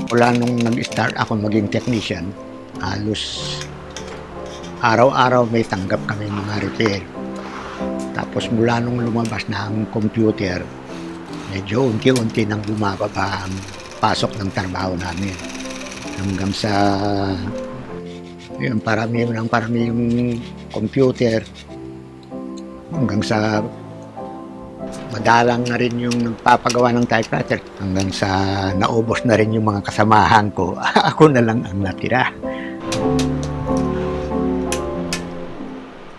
Mula nung nag-start ako maging technician, halos araw-araw may tanggap kami mga repair. Tapos mula nung lumabas na ang computer, medyo unti-unti nang bumababa ang pasok ng trabaho namin. Hanggang sa yun, parami yung computer, hanggang sa madalang na rin yung nagpapagawa ng typewriter, hanggang sa naubos na rin yung mga kasamahan ko. Ako na lang ang natira.